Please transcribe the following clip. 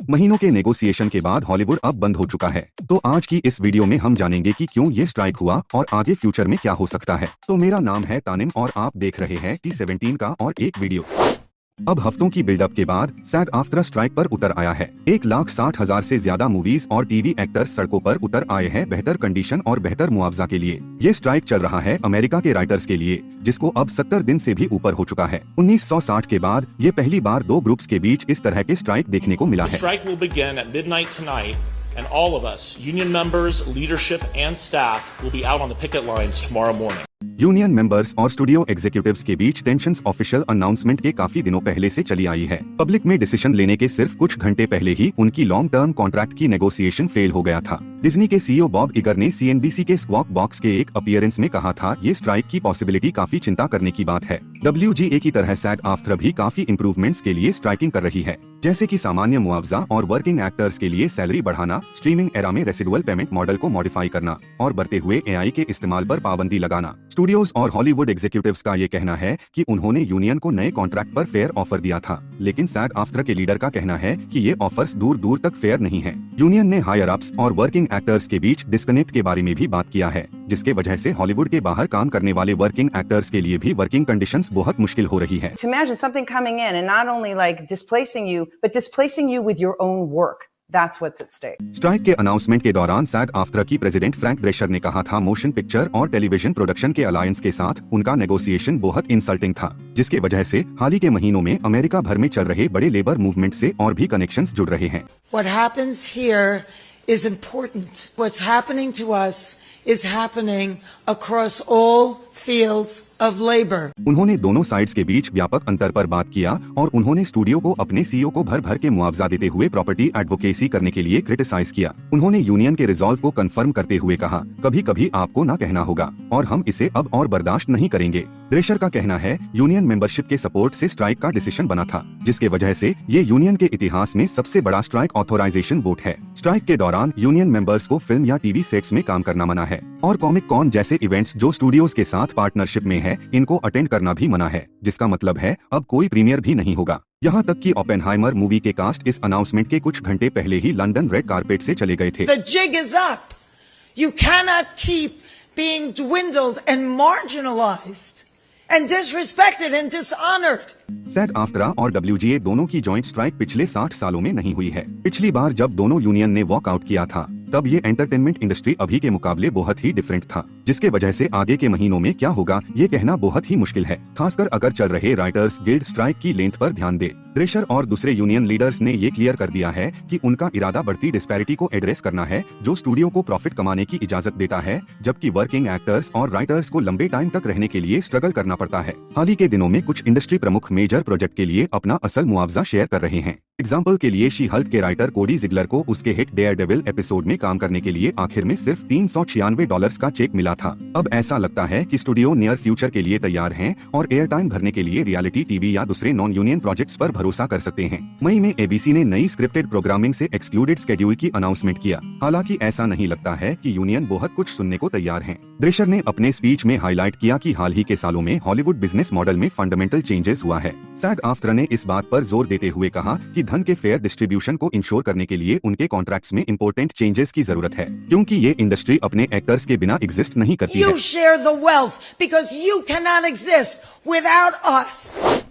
महीनों के नेगोशिएशन के बाद हॉलीवुड अब बंद हो चुका है। तो आज की इस वीडियो में हम जानेंगे कि क्यों ये स्ट्राइक हुआ और आगे फ्यूचर में क्या हो सकता है। तो मेरा नाम है तानिम और आप देख रहे हैं T17 का और एक वीडियो। अब हफ्तों की बिल्डअप के बाद सैग आफ्त्रा स्ट्राइक पर उतर आया है। 1,60,000 से ज्यादा मूवीज और टीवी एक्टर्स सड़कों पर उतर आए हैं बेहतर कंडीशन और बेहतर मुआवजा के लिए। ये स्ट्राइक चल रहा है अमेरिका के राइटर्स के लिए, जिसको अब 70 दिन से भी ऊपर हो चुका है। 1960 के बाद ये पहली बार दो ग्रुप्स के बीच इस तरह के स्ट्राइक देखने को मिला है। And all of us, union members, leadership, and staff will be out on the picket lines tomorrow morning. Union members और स्टूडियो एग्जीक्यूटिव्स के बीच टेंशन्स ऑफिशियल अनाउंसमेंट के काफी दिनों पहले से चली आई है। पब्लिक में डिसीजन लेने के सिर्फ कुछ घंटे पहले ही उनकी लॉन्ग टर्म कॉन्ट्रैक्ट की नेगोशिएशन फेल हो गया था। डिज्नी के सीईओ बॉब इगर ने CNBC के स्क्वॉक बॉक्स के एक अपीयरेंस में कहा था, ये स्ट्राइक की पॉसिबिलिटी काफी चिंता करने की बात है। WGA की तरह सैग आफ्त्रा भी काफी इम्प्रूवमेंट्स के लिए स्ट्राइकिंग कर रही है, जैसे कि सामान्य मुआवजा और वर्किंग एक्टर्स के लिए सैलरी बढ़ाना, स्ट्रीमिंग एरा में रेसिडुअल पेमेंट मॉडल को मॉडिफाई करना और बढ़ते हुए AI के इस्तेमाल पर पाबंदी लगाना। स्टूडियोज और हॉलीवुड एग्जीक्यूटिव्स का ये कहना है कि उन्होंने यूनियन को नए कॉन्ट्रैक्ट पर फेयर ऑफर दिया था, लेकिन सैग आफ्त्रा के लीडर का कहना है कि ये ऑफर्स दूर दूर तक फेयर नहीं है। यूनियन ने हायर अप्स और वर्किंग एक्टर्स के बीच डिस्कनेक्ट के बारे में भी बात किया है, जिसके वजह से हॉलीवुड के बाहर काम करने वाले वर्किंग एक्टर्स के लिए भी वर्किंग कंडीशंस बहुत मुश्किल हो रही है। To imagine something coming in and not only like displacing you, but displacing you with your own work. That's what's at stake. Strike के अनाउंसमेंट के दौरान सैग आफ्त्रा की प्रेसिडेंट फ्रैंक ड्रेशर ने कहा था, मोशन पिक्चर और टेलीविजन प्रोडक्शन के अलायंस के साथ उनका नेगोशिएशन बहुत इंसल्टिंग था, जिसके वजह से हाल ही के महीनों में अमेरिका भर में चल रहे बड़े लेबर मूवमेंट से और भी कनेक्शंस जुड़ रहे हैं। What happens here is important. What's happening to us is happening across all fields of labor. उन्होंने दोनों साइड्स के बीच व्यापक अंतर पर बात किया और उन्होंने स्टूडियो को अपने CEO को भर भर के मुआवजा देते हुए प्रॉपर्टी एडवोकेसी करने के लिए क्रिटिसाइज किया। उन्होंने यूनियन के रिजॉल्व को कंफर्म करते हुए कहा, कभी कभी आपको ना कहना होगा और हम इसे अब और बर्दाश्त नहीं करेंगे। ड्रेशर का कहना है, यूनियन मेंबरशिप के सपोर्ट से स्ट्राइक का डिसीजन बना था, जिसके वजह से ये यूनियन के इतिहास में सबसे बड़ा स्ट्राइक ऑथोराइजेशन वोट है। स्ट्राइक के दौरान यूनियन मेंबर्स को फिल्म या टीवी सेट्स में काम करना मना है और कॉमिक कॉन जैसे इवेंट्स जो स्टूडियोज के साथ पार्टनरशिप में है, इनको अटेंड करना भी मना है, जिसका मतलब है अब कोई प्रीमियर भी नहीं होगा। यहाँ तक कि ओपेनहाइमर मूवी के कास्ट इस अनाउंसमेंट के कुछ घंटे पहले ही लंदन रेड कारपेट से चले गए थे। The jig is up. You cannot keep being dwindled and marginalized and disrespected and dishonored. सैग आफ्त्रा और WGA दोनों की जॉइंट स्ट्राइक पिछले 60 सालों में नहीं हुई है। पिछली बार जब दोनों यूनियन ने वॉक आउट किया था, तब ये एंटरटेनमेंट इंडस्ट्री अभी के मुकाबले बहुत ही डिफरेंट था, जिसके वजह से आगे के महीनों में क्या होगा ये कहना बहुत ही मुश्किल है, खासकर अगर चल रहे राइटर्स गिल्ड स्ट्राइक की लेंथ पर ध्यान दे। ड्रेशर और दूसरे यूनियन लीडर्स ने ये क्लियर कर दिया है कि उनका इरादा बढ़ती डिस्पैरिटी को एड्रेस करना है, जो स्टूडियो को प्रॉफिट कमाने की इजाजत देता है, जबकि वर्किंग एक्टर्स और राइटर्स को लंबे टाइम तक रहने के लिए स्ट्रगल करना पड़ता है। हाल ही के दिनों में कुछ इंडस्ट्री प्रमुख मेजर प्रोजेक्ट के लिए अपना असल मुआवजा शेयर कर रहे हैं। एग्जाम्पल के लिए शी हल्क के राइटर कोडी जिगलर को उसके हिट डेयरडेविल एपिसोड में काम करने के लिए आखिर में सिर्फ $396 का चेक मिला था। अब ऐसा लगता है कि स्टूडियो नियर फ्यूचर के लिए तैयार हैं और एयर टाइम भरने के लिए रियलिटी टीवी या दूसरे नॉन यूनियन प्रोजेक्ट्स पर भरोसा कर सकते हैं। मई में ABC ने नई स्क्रिप्टेड प्रोग्रामिंग से एक्सक्लूडेड स्केड्यूल की अनाउंसमेंट किया। हालांकि ऐसा नहीं लगता है कि यूनियन बहुत कुछ सुनने को तैयार है। ड्रेशर ने अपने स्पीच में हाईलाइट किया कि हाल ही के सालों में हॉलीवुड बिजनेस मॉडल में फंडामेंटल चेंजेस हुआ है। सैग आफ्त्रा ने इस बात पर जोर देते हुए कहा कि धन के फेयर डिस्ट्रीब्यूशन को इंश्योर करने के लिए उनके कॉन्ट्रैक्ट्स में इंपॉर्टेंट चेंजेस की जरूरत है, क्योंकि ये इंडस्ट्री अपने एक्टर्स के बिना एग्जिस्ट नहीं करती है। You share the wealth because you cannot exist without us.